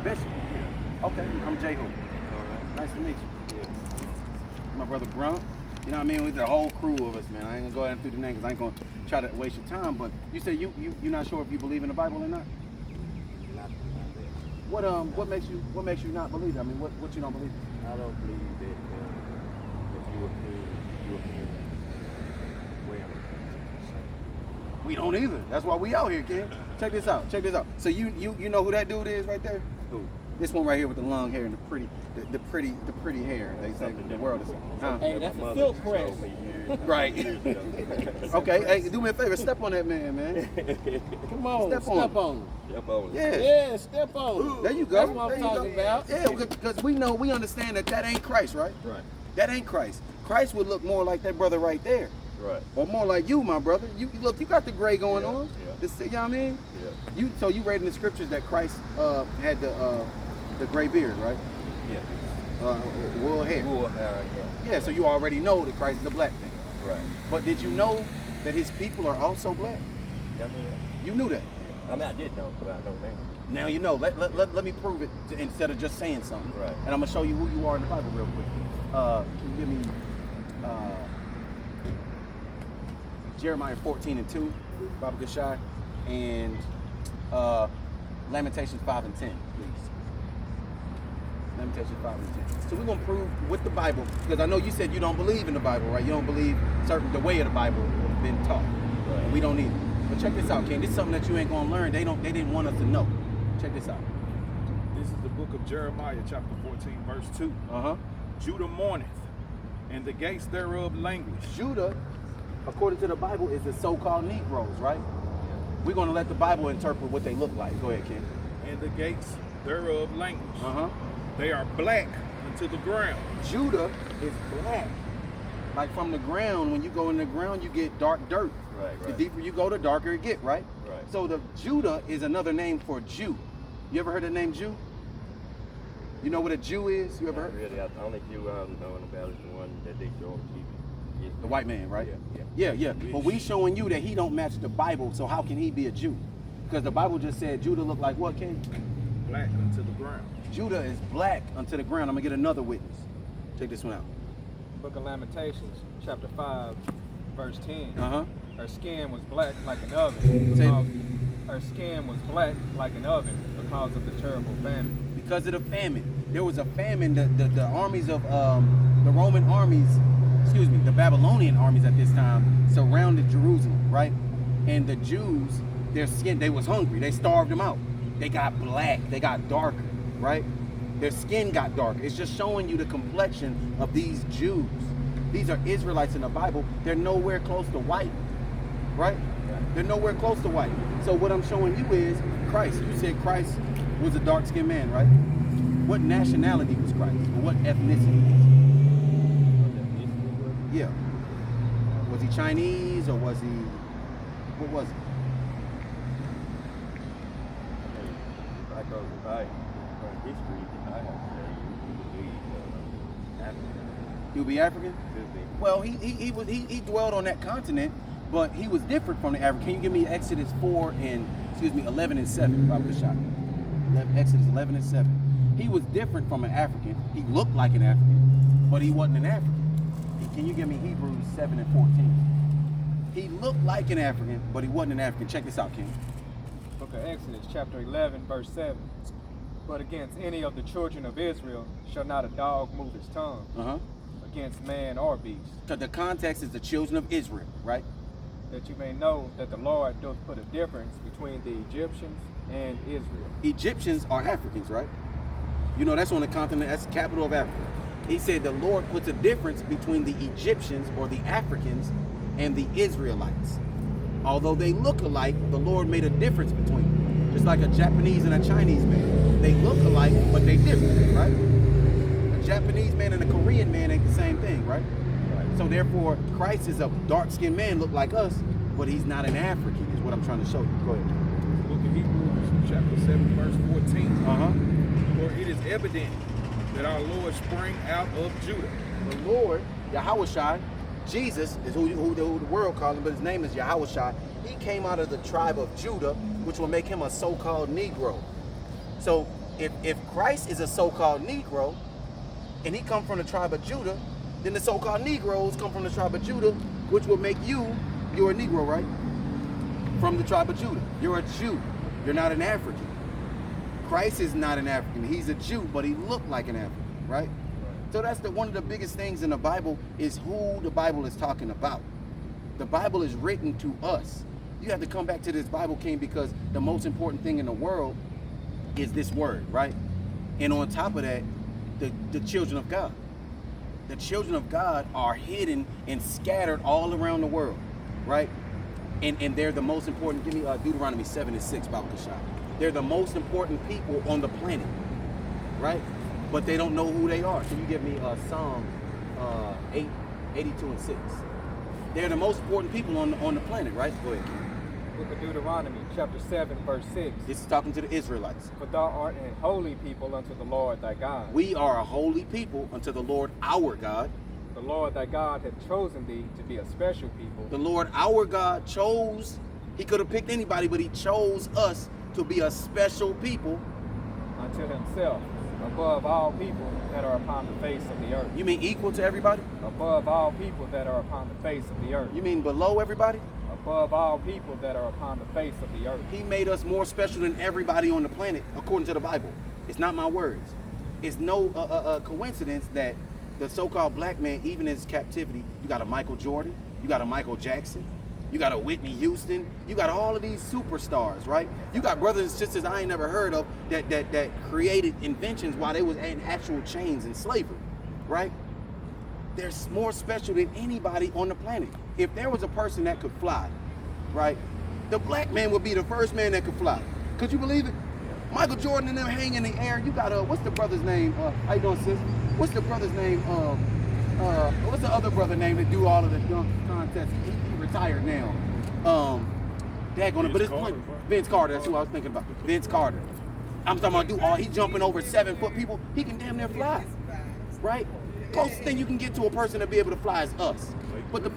Bishop. Yeah. Okay, I'm Jehu. All right. Nice to meet you. Yeah. My brother Grunt. You know what I mean? With the whole crew of us, man. I ain't gonna go ahead and through the name because I ain't gonna try to waste your time. But you said you're not sure if you believe in the Bible or not. Not that. What makes you not believe it? I mean, what you don't believe? I don't believe that if you were human, well, We don't either. That's why we out here, kid. Check this out. So you know who that dude is right there? who? This one right here with the long hair and the pretty hair. They say the world is. Huh? Hey, that's a silk press. Right. Okay. Hey, do me a favor. Step on that man. Come on, Step step on him. Yep, over. Yeah. Yeah, step on him. There you go. That's what There I'm you go. talking about. Yeah, because we understand that ain't Christ, right? Right. That ain't Christ. Christ would look more like that brother right there, Right. or more like you, my brother. You look, you got the gray going on. Yeah. This, you know what I mean? Yeah. So you read in the scriptures that Christ had the gray beard, right? Yeah. Wool hair. Wool hair, Yeah. So you already know that Christ is a black man. Right. But did you know that his people are also black? I mean, You knew that. I mean, I did know, but I know now. Now you know. Let me prove it instead of just saying something. Right. And I'm gonna show you who you are in the Bible real quick. Can you give me Jeremiah 14:2, Baba Gashai, and Lamentations 5 and 10, please. Lamentations 5 and 10. So we're gonna prove with the Bible, because I know you said you don't believe in the Bible, right? You don't believe the way of the Bible has been taught. Right. We don't either. But check this out, Ken. This is something that you ain't gonna learn. They didn't want us to know. Check this out. This is the book of Jeremiah, chapter 14, verse 2. Judah mourneth, and the gates thereof languish. Judah, according to the Bible, is the so-called Negroes, right? We're gonna let the Bible interpret what they look like. Go ahead, Ken. And the gates thereof languish. They They are black unto the ground. Judah is black. Like from the ground, when you go in the ground, you get dark dirt. Right, The right. deeper you go, the darker it get, right? Right. So the Judah is another name for Jew. You ever heard the name Jew? You know what a Jew is? You ever Not heard? really. The only Jew I'm knowing about is the one that they show on TV. The white man, right? Yeah. Yeah. But we showing you that he don't match the Bible, so how can he be a Jew? Because the Bible just said Judah looked like what, King? Black unto the ground. Judah is black unto the ground. I'm gonna get another witness. Check this one out. Book of Lamentations, chapter 5, verse 10. Her skin was black like an oven. Say- Her skin was black like an oven because of the terrible famine. Because of the famine. There was a famine. The armies of the Roman armies, the Babylonian armies at this time surrounded Jerusalem, right? And the Jews, their skin, they was hungry. They starved them out. They got black. They got darker, right? Their skin got dark. It's just showing you the complexion of these Jews. These are Israelites in the Bible. They're nowhere close to white, right? They're nowhere close to white. So what I'm showing you is Christ. You said Christ was a dark-skinned man, right? What nationality was Christ? Or what ethnicity? Yeah. Was he Chinese or was he? What was he? If I go by history, I have to say he would be African. He would be African? Could be. Well, he dwelled on that continent, but he was different from the African. Can you give me Exodus 4 and 11 and 7? Probably shot. Exodus 11 and 7. He was different from an African. He looked like an African, but he wasn't an African. Can you give me Hebrews 7 and 14? He looked like an African, but he wasn't an African. Check this out, King. Book of Exodus, chapter 11, verse 7. But against any of the children of Israel shall not a dog move his tongue, against man or beast, So the context is the children of Israel, right? that you may know that the Lord doth put a difference between the Egyptians and Israel. Egyptians are Africans, right? You know, that's on the continent, that's the capital of Africa. He said the Lord puts a difference between the Egyptians or the Africans and the Israelites. Although they look alike, the Lord made a difference between them. Just like a Japanese and a Chinese man. They look alike, but they different, right? A Japanese man and a Korean man ain't the same thing, right? So therefore, Christ is a dark-skinned man, look like us, but he's not an African, is what I'm trying to show you. Go ahead. Book of Hebrews, chapter 7, verse 14. For it is evident that our Lord sprang out of Judah. The Lord, Yahushua, Jesus is who the world calls him, but his name is Yahushua. He came out of the tribe of Judah, which will make him a so-called Negro. So if Christ is a so-called Negro, and he come from the tribe of Judah, then the so-called Negroes come from the tribe of Judah, which will make you're a Negro, right? From the tribe of Judah. You're a Jew. You're not an African. Christ is not an African. He's a Jew, but he looked like an African, right? So that's one of the biggest things in the Bible is who the Bible is talking about. The Bible is written to us. You have to come back to this Bible, King, because the most important thing in the world is this word, right? And on top of that, the children of God. The children of God are hidden and scattered all around the world, right? And they're the most important. Give me Deuteronomy 7:6, Bible Kashaf. They're the most important people on the planet, right? But they don't know who they are. Can you give me Psalm 82:6? They're the most important people on the planet, right? Go ahead, King. Book of Deuteronomy, chapter 7, verse 6. This is talking to the Israelites. For thou art a holy people unto the Lord thy God. We are a holy people unto the Lord our God. The Lord thy God hath chosen thee to be a special people. The Lord our God chose, he could have picked anybody, but he chose us to be a special people. Unto himself, above all people that are upon the face of the earth. You mean equal to everybody? Above all people that are upon the face of the earth. You mean below everybody? Above all people that are upon the face of the earth. He made us more special than everybody on the planet, according to the Bible. It's not my words. It's no coincidence that the so-called black man, even in his captivity, you got a Michael Jordan, you got a Michael Jackson, you got a Whitney Houston, you got all of these superstars, right? You got brothers and sisters I ain't never heard of that created inventions while they was in actual chains and slavery, right? They're more special than anybody on the planet. If there was a person that could fly, right, the black man would be the first man that could fly. Could you believe it? Michael Jordan and them hang in the air. You got what's the brother's name? How you doing, sis? What's the brother's name? What's the other brother name that do all of the dunk contests? He retired now. Vince Carter. That's who I was thinking about. Vince Carter. I'm talking about he jumping over 7 foot people. He can damn near fly, right? Closest thing you can get to a person to be able to fly is us. But the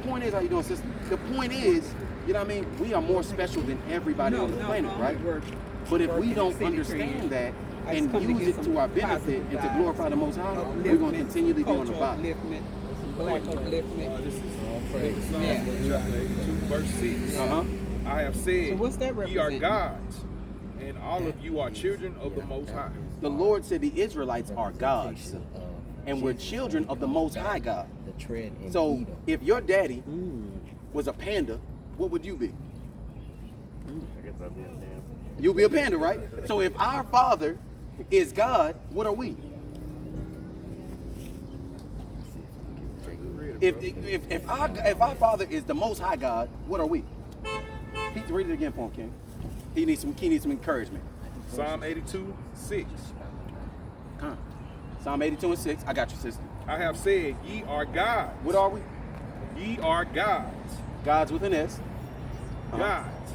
point is, how you doing, sister? The point is, you know what I mean? We are more special than everybody on the planet, right? But if we don't understand that and use it to our benefit and to glorify the Most High, we're going to continually be on the bottom. This is Psalm chapter 82, verse 6. I have said, ye are gods, and all of you are children of the Most High. The Lord said the Israelites are gods, and we're children of the Most High God. So if your daddy was a panda, what would you be? I guess I'd be a damn. You'll be a panda, right? So if our Father is God, what are we? If our Father is the Most High God, what are we? Read it again for him, King. He needs some encouragement. Psalm 82, 6. Psalm 82:6. I got you, sister. I have said, ye are gods. What are we? Ye are gods. Gods with an S. Gods.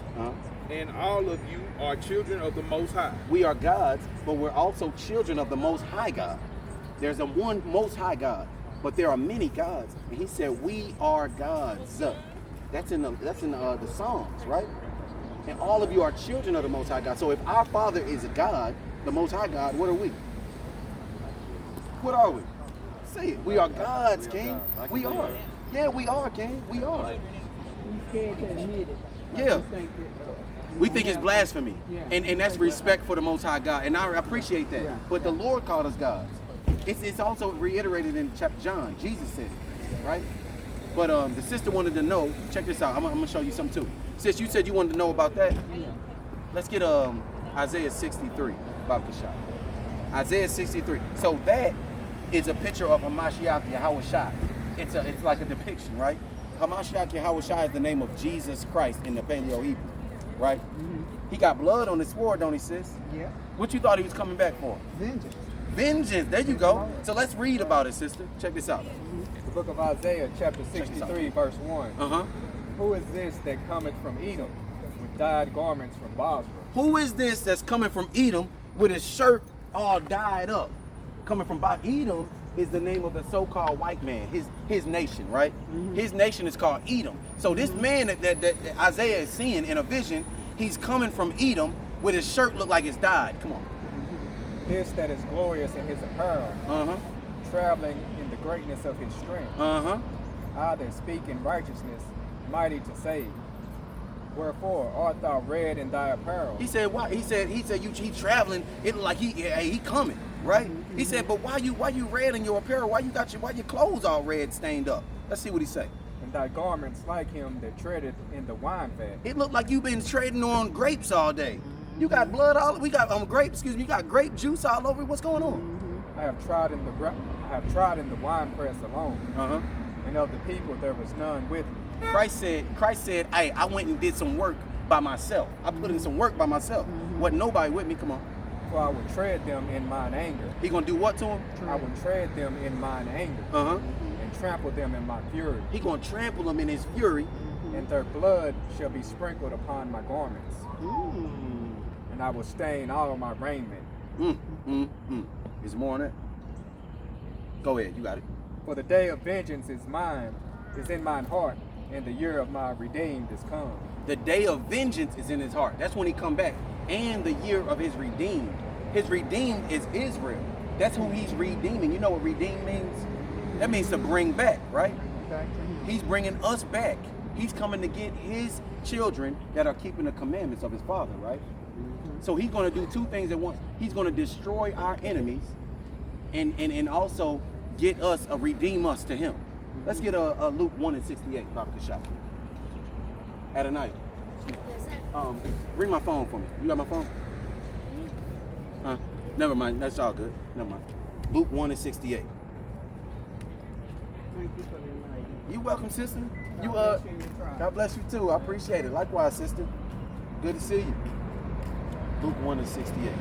And all of you are children of the Most High. We are gods, but we're also children of the Most High God. There's a one Most High God, but there are many gods. And he said, we are gods. That's in the Psalms, right? And all of you are children of the Most High God. So if our Father is a God, the Most High God, what are we? What are we? Say it. We are gods, King. We are. Yeah, we are, King. We are. Yeah. We think it's blasphemy. And that's respect for the Most High God. And I appreciate that. But the Lord called us gods. It's also reiterated in chapter John. Jesus said it, right? But the sister wanted to know, check this out. I'm going to show you something too. Sis, you said you wanted to know about that? Let's get Isaiah 63, Bible Kashaf. Isaiah 63. So that is a picture of Hamashiach Yahushua. It's like a depiction, right? Hamashiach Yahushua is the name of Jesus Christ in the Paleo Hebrew, right? He got blood on his sword, don't he, sis? Yeah. What you thought he was coming back for? Vengeance. Vengeance. There you go. So let's read about it, sister. Check this out. The book of Isaiah, chapter 63, verse 1. Who is this that cometh from Edom with dyed garments from Basra? Who is this that's coming from Edom with his shirt all dyed up? Coming from Edom is the name of the so-called white man, his nation, right? His nation is called Edom. So this man that Isaiah is seeing in a vision, he's coming from Edom, with his shirt look like it's dyed. Come on. This that is glorious in his apparel, traveling in the greatness of his strength. I that speak in righteousness, mighty to save. Wherefore art thou red in thy apparel? He said, why? He said he traveling, it look like he coming, right? He said, but why you red in your apparel? Why your clothes all red stained up? Let's see what he say. And thy garments like him that treadeth in the wine fat. It looked like you've been trading on grapes all day. You got blood we got grapes, you got grape juice all over. What's going on? I have trod in the wine press alone. And of the people there was none with me. Christ said, hey, I went and did some work by myself. I put in some work by myself. Wasn't nobody with me. Come on. For I will tread them in mine anger. He gonna do what to him? I will tread them in mine anger. And trample them in my fury. He gonna trample them in his fury. And their blood shall be sprinkled upon my garments. And I will stain all my raiment. Is more on that? Go ahead, you got it. For the day of vengeance is in mine heart, and the year of my redeemed is come. The day of vengeance is in his heart. That's when he come back. And the year of his redeemed. His redeemed is Israel. That's who he's redeeming. You know what redeem means? That means to bring back, right? Okay. He's bringing us back. He's coming to get his children that are keeping the commandments of his father, right? So he's going to do two things at once. He's going to destroy our enemies and also get us, redeem us to him. Let's get a Luke 1:68, Baba Kashaf. Adonai. Bring my phone for me. You got my phone? Never mind. That's all good. Never mind. Luke 1:68. Thank you for the reminder. You welcome, sister. You God bless you in your trial. God bless you too. I appreciate it. Likewise, sister. Good to see you. Luke 1:68.